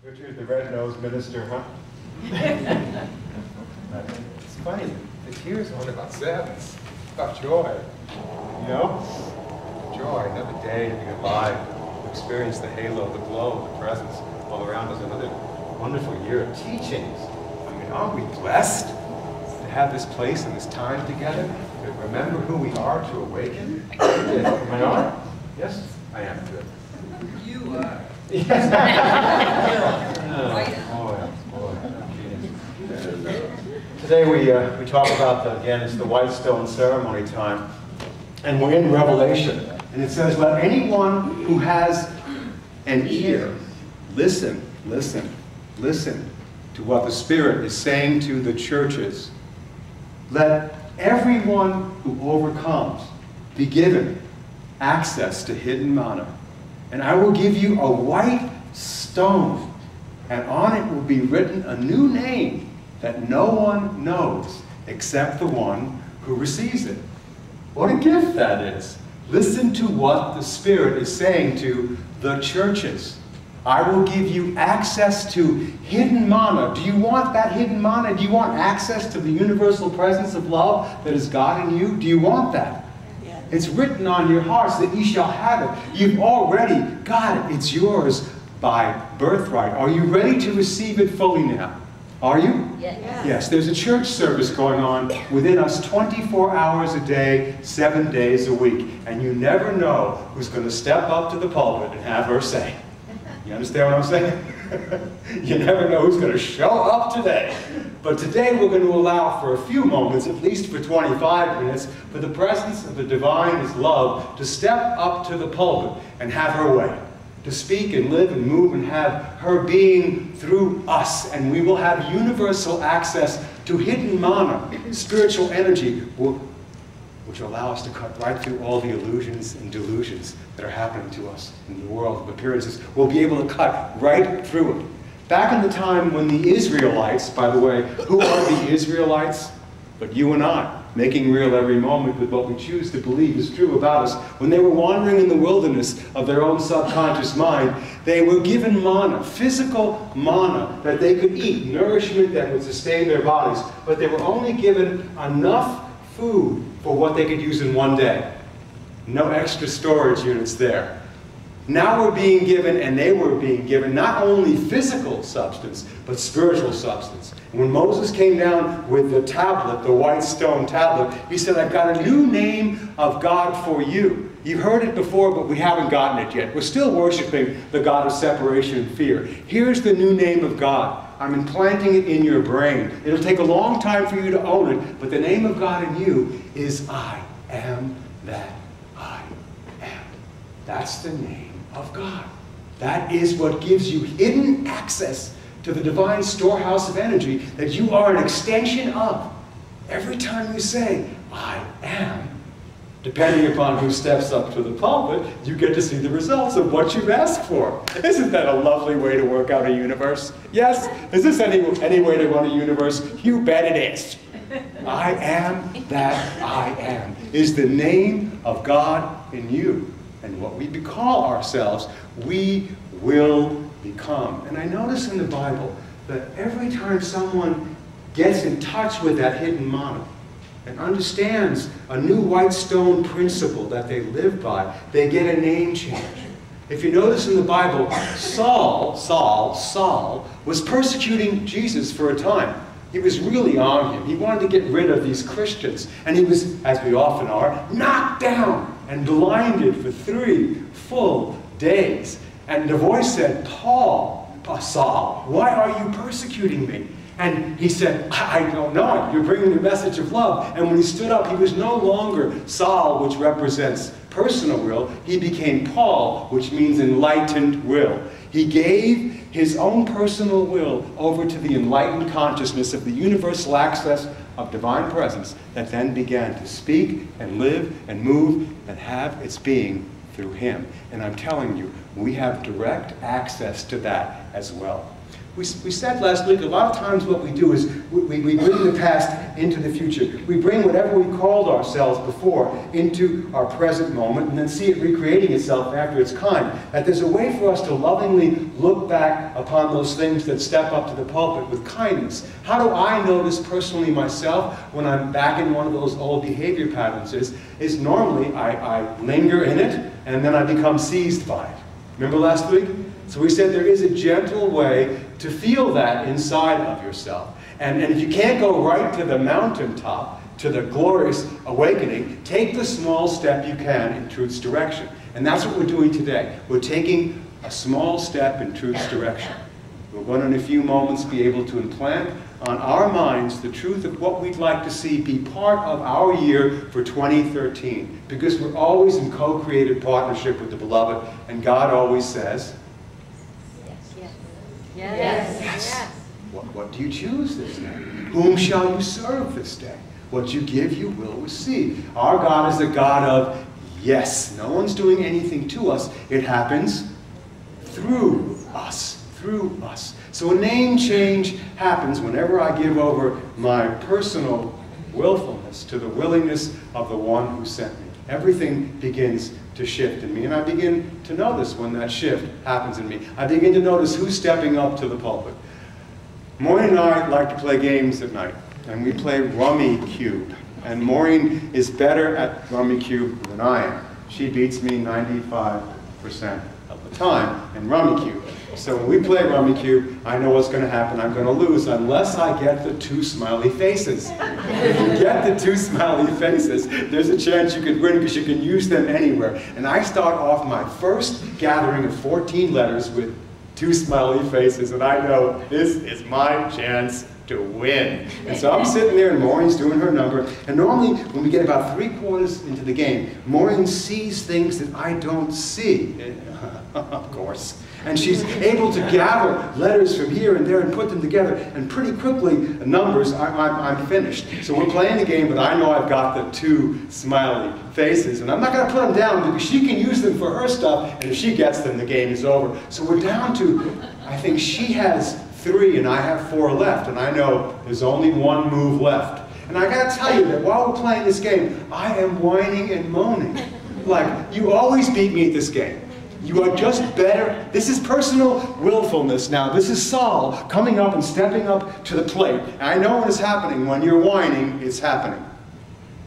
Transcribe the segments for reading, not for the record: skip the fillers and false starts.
Richard, the red-nosed minister, huh? It's funny, the tears aren't about sadness, it's about joy. You know? Joy, another day to be alive, to experience the halo, the glow, the presence all around us. Another wonderful year of teachings. I mean, aren't we blessed to have this place and this time together? To remember who we are, to awaken? Am I on? Yes, I am. Good. You are. Yes. Today we talk about, again, it's the white stone ceremony time. And we're in Revelation. And it says, let anyone who has an ear listen, listen, listen to what the Spirit is saying to the churches. Let everyone who overcomes be given access to hidden manna. And I will give you a white stone, and on it will be written a new name that no one knows except the one who receives it. What a gift that is. Listen to what the Spirit is saying to the churches. I will give you access to hidden manna. Do you want that hidden manna? Do you want access to the universal presence of love that is God in you? Do you want that? It's written on your hearts that ye shall have it. You've already got it. It's yours by birthright. Are you ready to receive it fully now? Are you? Yes. Yes, there's a church service going on within us 24 hours a day, 7 days a week. And you never know who's going to step up to the pulpit and have her say. You understand what I'm saying? You never know who's going to show up today. But today we're going to allow for a few moments, at least for 25 minutes, for the presence of the divine as love to step up to the pulpit and have her way. To speak and live and move and have her being through us. And we will have universal access to hidden manna, spiritual energy, which will allow us to cut right through all the illusions and delusions that are happening to us in the world of appearances. We'll be able to cut right through it. Back in the time when the Israelites, by the way, who are the Israelites? But you and I, making real every moment with what we choose to believe is true about us. When they were wandering in the wilderness of their own subconscious mind, they were given manna, physical manna that they could eat, nourishment that would sustain their bodies. But they were only given enough food for what they could use in one day. No extra storage units there. Now we're being given, and they were being given, not only physical substance, but spiritual substance. And when Moses came down with the tablet, the white stone tablet, he said, I've got a new name of God for you. You've heard it before, but we haven't gotten it yet. We're still worshiping the God of separation and fear. Here's the new name of God. I'm implanting it in your brain. It'll take a long time for you to own it, but the name of God in you is I am that I am. That's the name of God. That is what gives you hidden access to the divine storehouse of energy that you are an extension of. Every time you say, I am, depending upon who steps up to the pulpit, you get to see the results of what you've asked for. Isn't that a lovely way to work out a universe? Yes? Is this any way to run a universe? You bet it is. I am that I am is the name of God in you. And what we call ourselves, we will become. And I notice in the Bible that every time someone gets in touch with that hidden manna and understands a new white stone principle that they live by, they get a name change. If you notice in the Bible, Saul was persecuting Jesus for a time. He was really on him. He wanted to get rid of these Christians. And he was, as we often are, knocked down and blinded for 3 full days. And the voice said, Saul, why are you persecuting me? And he said, I don't know. You're bringing the message of love. And when he stood up, he was no longer Saul, which represents personal will. He became Paul, which means enlightened will. He gave his own personal will over to the enlightened consciousness of the universal access of divine presence that then began to speak and live and move and have its being through him. And I'm telling you, we have direct access to that as well. We said last week, a lot of times what we do is we bring the past into the future. We bring whatever we called ourselves before into our present moment and then see it recreating itself after its kind. That there's a way for us to lovingly look back upon those things that step up to the pulpit with kindness. How do I notice personally myself when I'm back in one of those old behavior patterns? Is normally I linger in it and then I become seized by it. Remember last week? So we said there is a gentle way to feel that inside of yourself. And if you can't go right to the mountaintop, to the glorious awakening, take the small step you can in truth's direction. And that's what we're doing today. We're taking a small step in truth's direction. We're going to, in a few moments, be able to implant on our minds the truth of what we'd like to see be part of our year for 2013. Because we're always in co-created partnership with the Beloved, and God always says, Yes. Yes. What do you choose this day? Whom shall you serve this day? What you give, you will receive. Our God is a God of yes. No one's doing anything to us. It happens through us. Through us. So a name change happens whenever I give over my personal willfulness to the willingness of the one who sent me. Everything begins to shift in me, and I begin to notice when that shift happens in me. I begin to notice who's stepping up to the pulpit. Maureen and I like to play games at night, and we play Rummy Cube. And Maureen is better at Rummy Cube than I am. She beats me 95% of the time in Rummy Cube. So when we play Rummy Cube, I know what's going to happen. I'm going to lose unless I get the 2 smiley faces. If you get the 2 smiley faces, there's a chance you could win because you can use them anywhere. And I start off my first gathering of 14 letters with 2 smiley faces, and I know this is my chance to win. And so I'm sitting there and Maureen's doing her number, and normally when we get about 3/4 into the game, Maureen sees things that I don't see, of course. And she's able to gather letters from here and there and put them together, and pretty quickly, numbers, I'm finished. So we're playing the game, but I know I've got the 2 smiley faces, and I'm not going to put them down because she can use them for her stuff, and if she gets them, the game is over. So we're down to, I think she has 3 and I have 4 left, and I know there's only 1 move left. And I got to tell you that while we're playing this game, I am whining and moaning. Like, you always beat me at this game. You are just better. This is personal willfulness now. This is Saul coming up and stepping up to the plate. And I know what is happening. When you're whining, it's happening.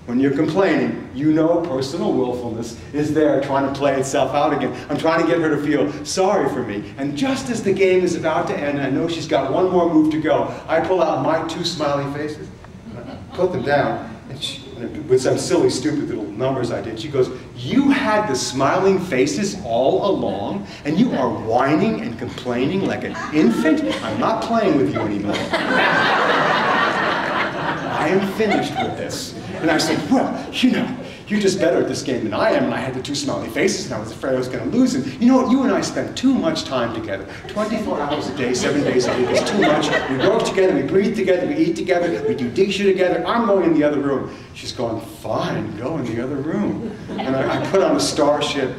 When you're complaining, you know personal willfulness is there trying to play itself out again. I'm trying to get her to feel sorry for me. And just as the game is about to end, I know she's got 1 more move to go, I pull out my 2 smiley faces, put them down, and with some silly, stupid little numbers I did, she goes, "You had the smiling faces all along, and you are whining and complaining like an infant? I'm not playing with you anymore. I am finished with this." And I said, "Well, you know, you're just better at this game than I am, and I had the 2 smiley faces, and I was afraid I was going to lose. And you know what, you and I spend too much time together. 24 hours a day, 7 days a week is too much. We work together, we breathe together, we eat together, we do diksha together. I'm going in the other room." She's going, "Fine, go in the other room." And I put on a Starship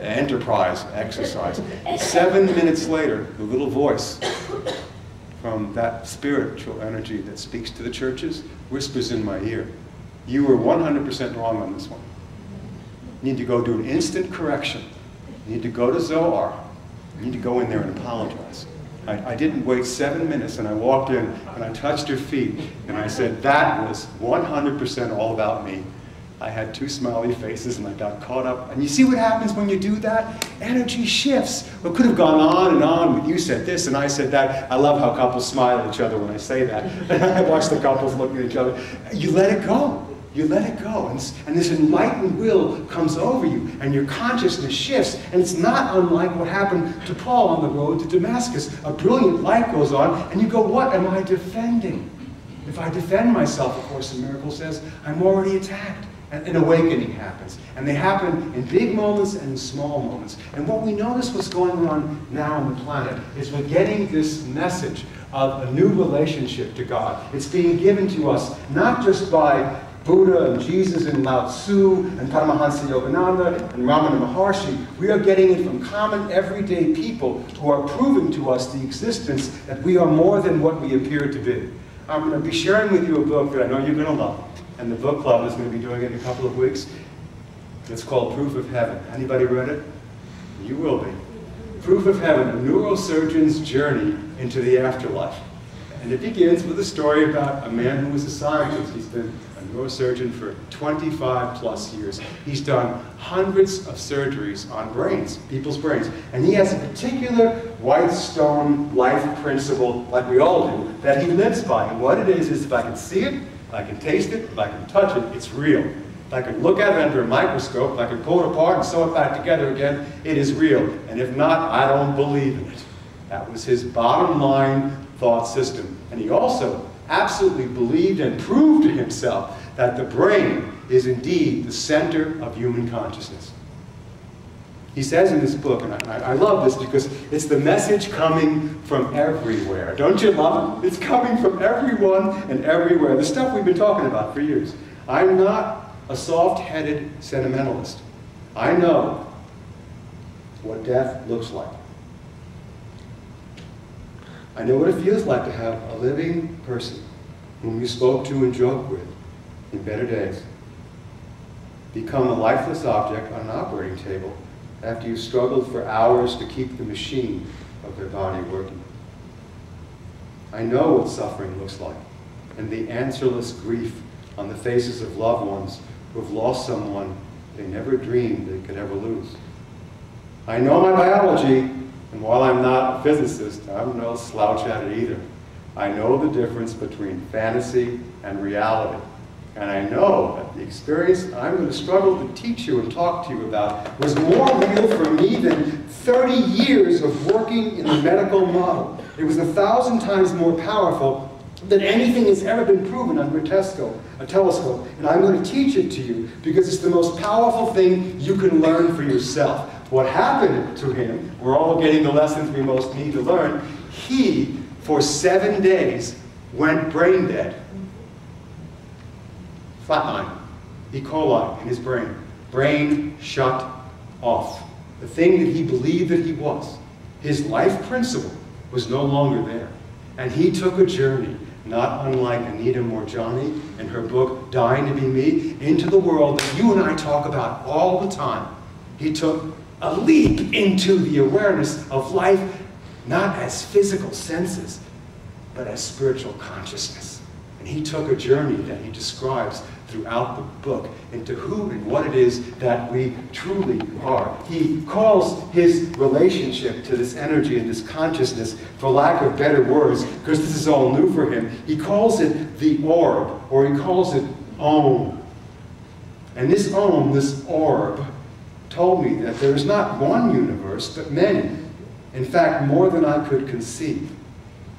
Enterprise exercise. 7 minutes later, the little voice from that spiritual energy that speaks to the churches whispers in my ear, "You were 100% wrong on this one. You need to go do an instant correction. You need to go to Zohar. You need to go in there and apologize." I didn't wait 7 minutes, and I walked in and I touched her feet and I said, "That was 100% all about me. I had 2 smiley faces and I got caught up." And you see what happens when you do that? Energy shifts. What could have gone on with you said this and I said that. I love how couples smile at each other when I say that. I watch the couples looking at each other. You let it go. You let it go, and this enlightened will comes over you, and your consciousness shifts, and it's not unlike what happened to Paul on the road to Damascus. A brilliant light goes on, and you go, "What am I defending?" If I defend myself, of course, the miracle says, I'm already attacked. And an awakening happens. And they happen in big moments and in small moments. And what we notice what's going on now on the planet is we're getting this message of a new relationship to God. It's being given to us not just by Buddha and Jesus and Lao Tzu and Paramahansa Yogananda and Ramana Maharshi. We are getting it from common everyday people who are proving to us the existence that we are more than what we appear to be. I'm going to be sharing with you a book that I know you're going to love, and the book club is going to be doing it in a couple of weeks. It's called Proof of Heaven. Anybody read it? You will be. Proof of Heaven, a neurosurgeon's journey into the afterlife. And it begins with a story about a man who was a scientist. He's been a neurosurgeon for 25 plus years. He's done hundreds of surgeries on brains, people's brains. And he has a particular white stone life principle, like we all do, that he lives by. And what it is if I can see it, if I can taste it, if I can touch it, it's real. If I can look at it under a microscope, if I can pull it apart and sew it back together again, it is real. And if not, I don't believe in it. That was his bottom line thought system. And he also absolutely believed and proved to himself that the brain is indeed the center of human consciousness. He says in this book, and I love this because it's the message coming from everywhere. Don't you love it? It's coming from everyone and everywhere. The stuff we've been talking about for years. I'm not a soft-headed sentimentalist. I know what death looks like. I know what it feels like to have a living person whom you spoke to and joked with in better days become a lifeless object on an operating table after you struggled for hours to keep the machine of their body working. I know what suffering looks like and the answerless grief on the faces of loved ones who have lost someone they never dreamed they could ever lose. I know my biology. And while I'm not a physicist, I'm no slouch at it either. I know the difference between fantasy and reality. And I know that the experience I'm going to struggle to teach you and talk to you about was more real for me than 30 years of working in the medical model. It was 1,000 times more powerful than anything that's ever been proven under a telescope. And I'm going to teach it to you because it's the most powerful thing you can learn for yourself. What happened to him, we're all getting the lessons we most need to learn. He, for 7 days, went brain dead. Flatline, E. coli in his brain. Brain shut off. The thing that he believed that he was, his life principle, was no longer there. And he took a journey, not unlike Anita Moorjani in her book, Dying to Be Me, into the world that you and I talk about all the time. He took a leap into the awareness of life, not as physical senses, but as spiritual consciousness. And he took a journey that he describes throughout the book into who and what it is that we truly are. He calls his relationship to this energy and this consciousness, for lack of better words, because this is all new for him, he calls it the orb, or he calls it Om. And this Om, this orb, told me that there is not one universe, but many. In fact, more than I could conceive.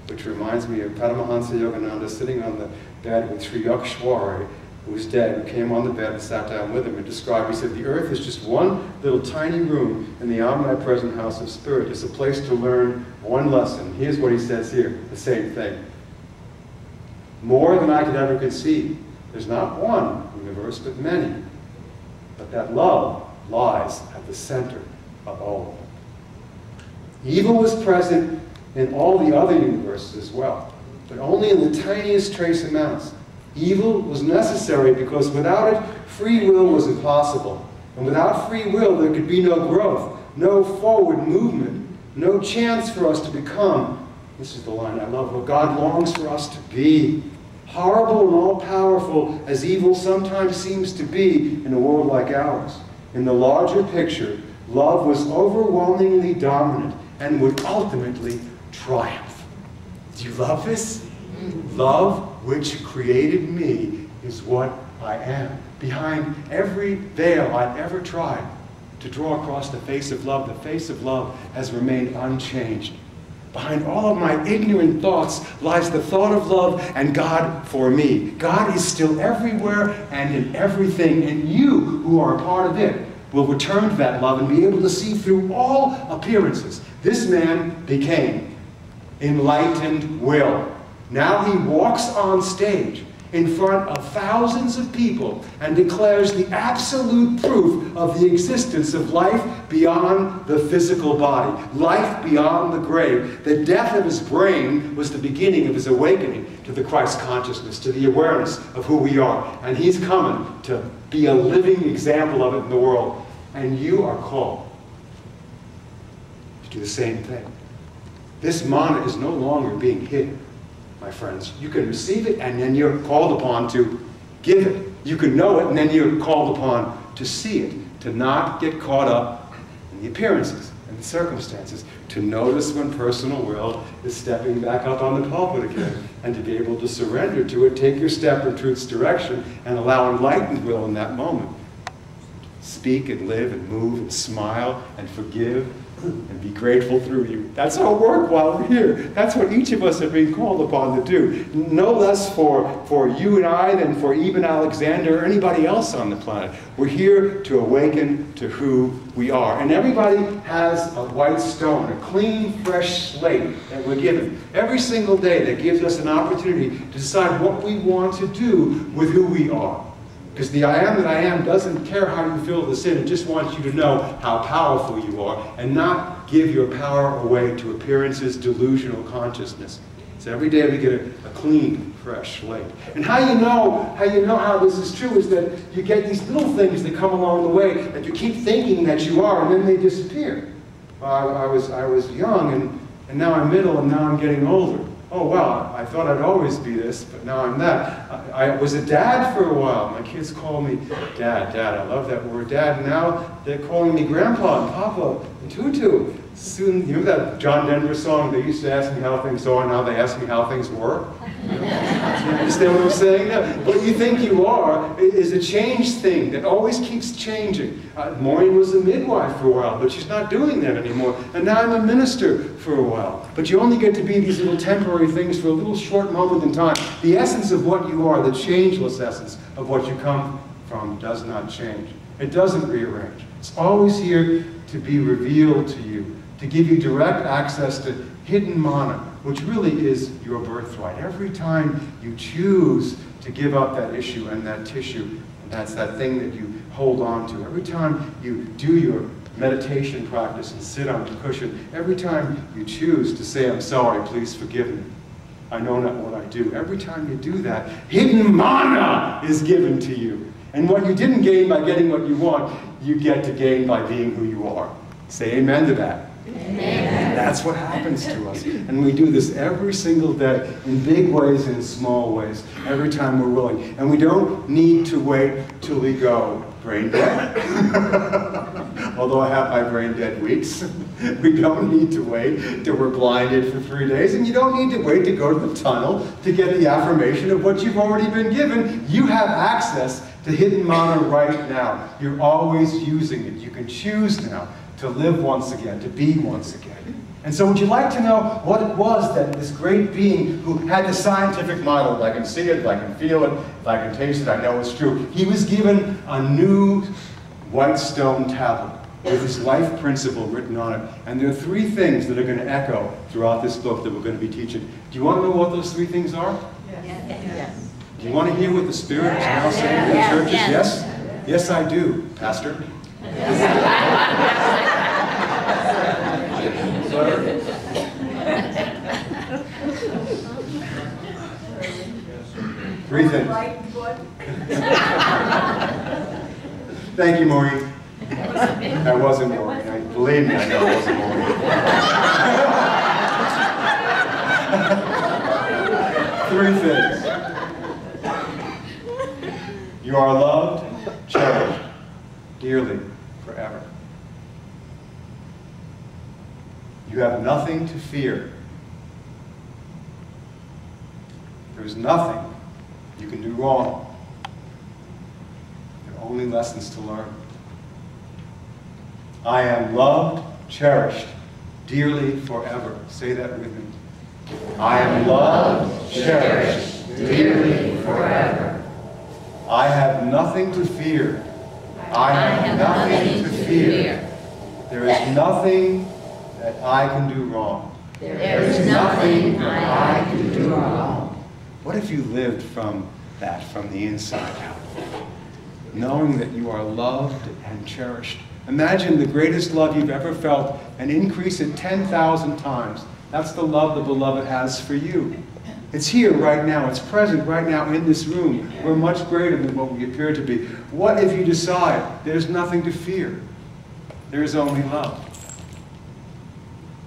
Which reminds me of Paramahansa Yogananda sitting on the bed with Sri Yakshwari, who was dead, who came on the bed and sat down with him and described, he said, the earth is just one little tiny room in the omnipresent house of spirit. It's a place to learn one lesson. Here's what he says here, the same thing. More than I could ever conceive. There's not one universe, but many. But that love lies at the center of all of them. Evil was present in all the other universes as well, but only in the tiniest trace amounts. Evil was necessary because without it, free will was impossible. And without free will, there could be no growth, no forward movement, no chance for us to become, this is the line I love, what God longs for us to be. Horrible and all-powerful as evil sometimes seems to be in a world like ours. In the larger picture, love was overwhelmingly dominant and would ultimately triumph. Do you love this? Love, which created me, is what I am. Behind every veil I've ever tried to draw across the face of love has remained unchanged. Behind all of my ignorant thoughts lies the thought of love and God for me. God is still everywhere and in everything, and you, who are a part of it, will return to that love and be able to see through all appearances. This man became enlightened will. Now he walks on stage in front of thousands of people and declares the absolute proof of the existence of life beyond the physical body, life beyond the grave. The death of his brain was the beginning of his awakening to the Christ consciousness, to the awareness of who we are. And he's coming to be a living example of it in the world. And you are called to do the same thing. This mana is no longer being hidden, my friends. You can receive it, and then you're called upon to give it. You can know it, and then you're called upon to see it, to not get caught up in the appearances and the circumstances, to notice when personal will is stepping back up on the pulpit again, and to be able to surrender to it, take your step in truth's direction, and allow enlightened will in that moment. Speak and live and move and smile and forgive and be grateful through you. That's our work while we're here. That's what each of us are being called upon to do. No less for you and I than for even Alexander or anybody else on the planet. We're here to awaken to who we are. And everybody has a white stone, a clean, fresh slate that we're given every single day that gives us an opportunity to decide what we want to do with who we are. Because the I am that I am doesn't care how you feel the sin. It just wants you to know how powerful you are and not give your power away to appearances, delusional consciousness. So every day we get a clean, fresh slate. And how you know how this is true is that you get these little things that come along the way that you keep thinking that you are, and then they disappear. I was young, and now I'm middle, and now I'm getting older. Oh, wow, I thought I'd always be this, but now I'm that. I was a dad for a while. My kids call me Dad, I love that word, Dad. And now they're calling me Grandpa and Papa and Tutu. Soon, you know that John Denver song? They used to ask me how things are, and now they ask me how things were. You understand what I'm saying? No, what you think you are is a changed thing that always keeps changing. Maureen was a midwife for a while, but she's not doing that anymore. And now I'm a minister for a while. But you only get to be these little temporary things for a little short moment in time. The essence of what you are, the changeless essence of what you come from, does not change. It doesn't rearrange. It's always here to be revealed to you, to give you direct access to hidden mana, which really is your birthright. Every time you choose to give up that issue and that tissue, and that's that thing that you hold on to, every time you do your meditation practice and sit on the cushion, every time you choose to say, I'm sorry, please forgive me, I know not what I do, every time you do that, hidden mana is given to you. And what you didn't gain by getting what you want, you get to gain by being who you are. Say amen to that. Amen. That's what happens to us. And we do this every single day in big ways and in small ways, every time we're willing. And we don't need to wait till we go brain dead. Although I have my brain dead weeks. We don't need to wait till we're blinded for 3 days. And you don't need to wait to go to the tunnel to get the affirmation of what you've already been given. You have access to hidden mana right now. You're always using it. You can choose now to live once again, to be once again. And so would you like to know what it was that this great being who had the scientific model, if I can see it, if I can feel it, if I can taste it, I know it's true. He was given a new white stone tablet with his life principle written on it. And there are 3 things that are going to echo throughout this book that we're going to be teaching. Do you want to know what those 3 things are? Yes. Do you want to hear what the Spirit is now saying to the churches? Yes? Yes, I do, Pastor. Three things. Thank you, Maureen. That wasn't Maureen. Believe me, I know it wasn't Maureen. 3 things. You are loved, cherished, dearly, forever. You have nothing to fear. There's nothing you can do wrong. There are only lessons to learn. I am loved, cherished, dearly, forever. Say that with me. I am loved, cherished, dearly, forever. I have nothing to fear. I have nothing to fear. There is nothing that I can do wrong. There is nothing that I can do wrong. What if you lived from that from the inside out. Knowing that you are loved and cherished. Imagine the greatest love you've ever felt and increase it 10,000 times. That's the love the beloved has for you. It's here right now. It's present right now in this room. We're much greater than what we appear to be. What if you decide there's nothing to fear? There's only love.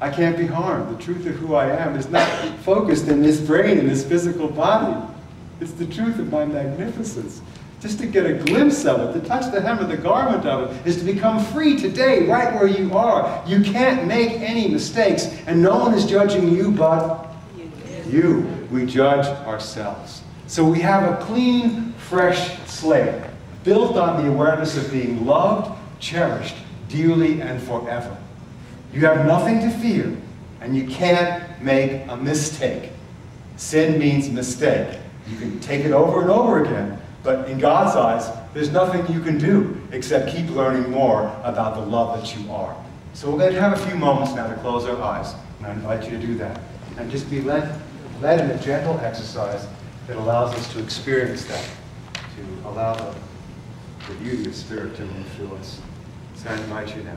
I can't be harmed. The truth of who I am is not focused in this brain, in this physical body. It's the truth of my magnificence. Just to get a glimpse of it, to touch the hem of the garment of it, is to become free today, right where you are. You can't make any mistakes, and no one is judging you but you. We judge ourselves. So we have a clean, fresh slate, built on the awareness of being loved, cherished, dearly, and forever. You have nothing to fear, and you can't make a mistake. Sin means mistake. You can take it over and over again, but in God's eyes, there's nothing you can do except keep learning more about the love that you are. So we're going to have a few moments now to close our eyes, and I invite you to do that. And just be led in a gentle exercise that allows us to experience that, to allow the beauty of Spirit to move through us. So I invite you now.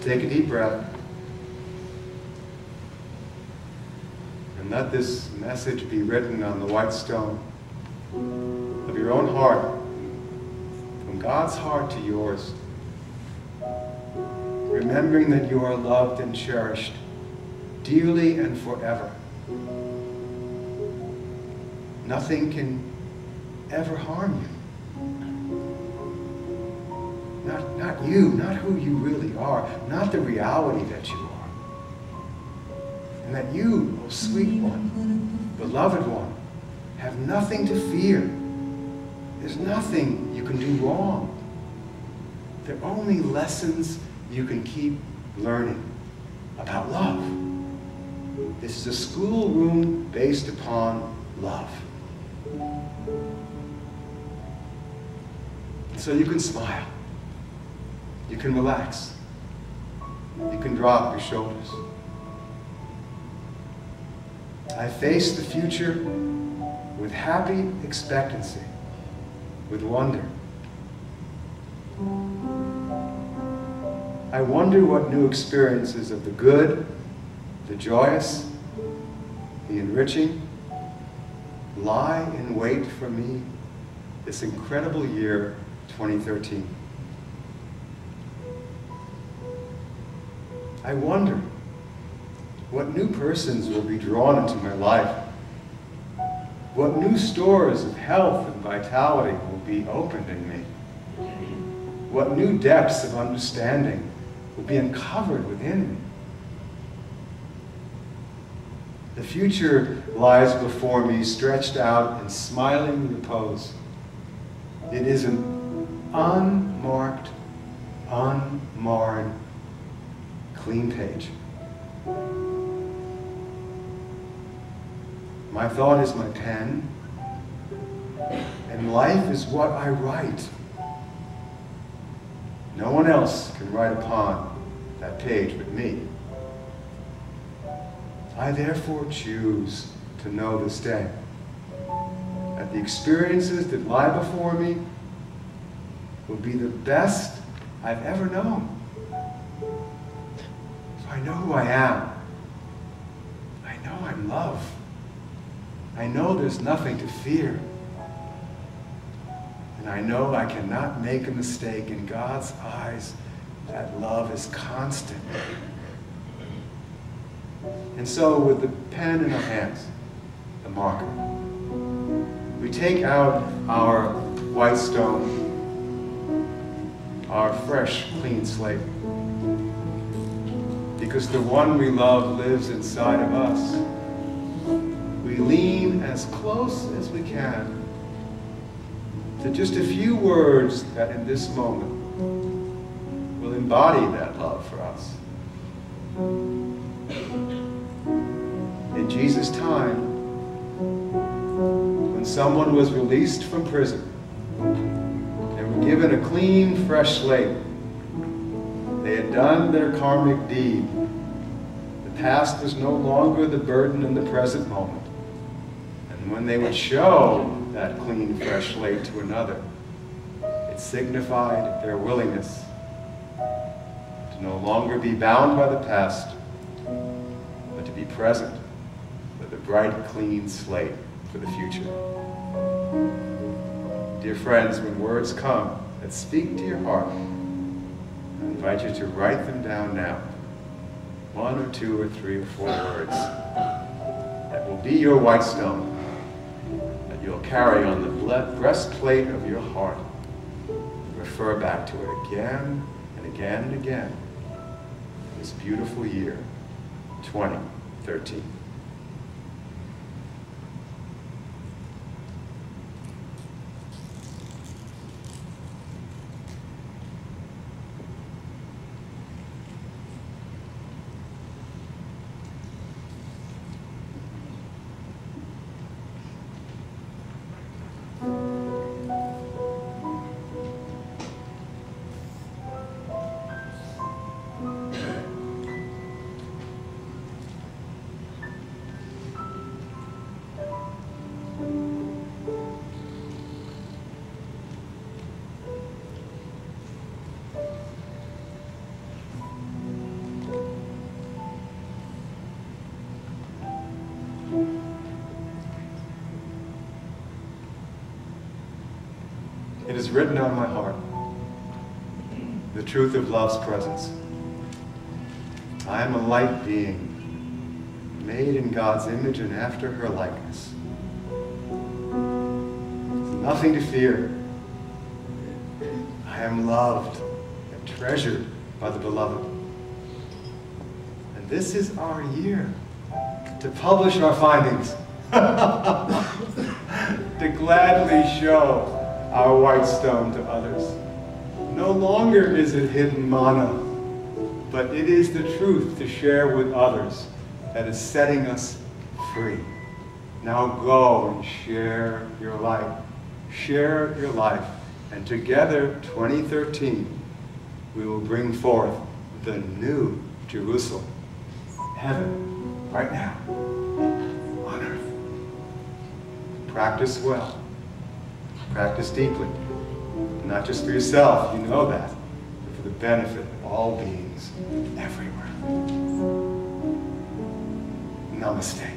Take a deep breath. And let this message be written on the white stone of your own heart, from God's heart to yours. Remembering that you are loved and cherished, dearly and forever. Nothing can ever harm you. Not you, not who you really are, not the reality that you are. And that you, oh sweet one, beloved one, have nothing to fear. There's nothing you can do wrong. There are only lessons you can keep learning about love. This is a schoolroom based upon love. So you can smile. You can relax. You can drop your shoulders. I face the future with happy expectancy, with wonder. I wonder what new experiences of the good, the joyous, the enriching lie in wait for me this incredible year, 2013. I wonder what new persons will be drawn into my life, what new stores of health and vitality will be opened in me, what new depths of understanding will be uncovered within me. The future lies before me, stretched out in smiling repose. It is an unmarked, unmarred, clean page. My thought is my pen, and life is what I write. No one else can write upon that page but me. I therefore choose to know this day that the experiences that lie before me will be the best I've ever known. So I know who I am. I know I'm loved. I know there's nothing to fear. And I know I cannot make a mistake. In God's eyes, that love is constant. And so with the pen in our hands, the marker, we take out our white stone, our fresh, clean slate. Because the one we love lives inside of us. We lean as close as we can to just a few words that in this moment will embody that love for us. In Jesus' time, when someone was released from prison and were given a clean, fresh slate, they had done their karmic deed. The past was no longer the burden in the present moment. And when they would show that clean, fresh slate to another, it signified their willingness to no longer be bound by the past, but to be present with a bright, clean slate for the future. Dear friends, when words come that speak to your heart, I invite you to write them down now. 1 or 2 or 3 or 4 words that will be your white stone, that you'll carry on the breastplate of your heart. Refer back to it again and again and again this beautiful year, 2013. It is written on my heart, the truth of love's presence. I am a light being, made in God's image and after her likeness. Nothing to fear. I am loved and treasured by the beloved. And this is our year to publish our findings, to gladly show our white stone to others. No longer is it hidden manna, but it is the truth to share with others that is setting us free. Now go and share your life. Share your life. And together, 2013, we will bring forth the new Jerusalem. Heaven, right now, on earth. Practice well. Practice deeply. Not just for yourself, you know that, but for the benefit of all beings everywhere. Namaste.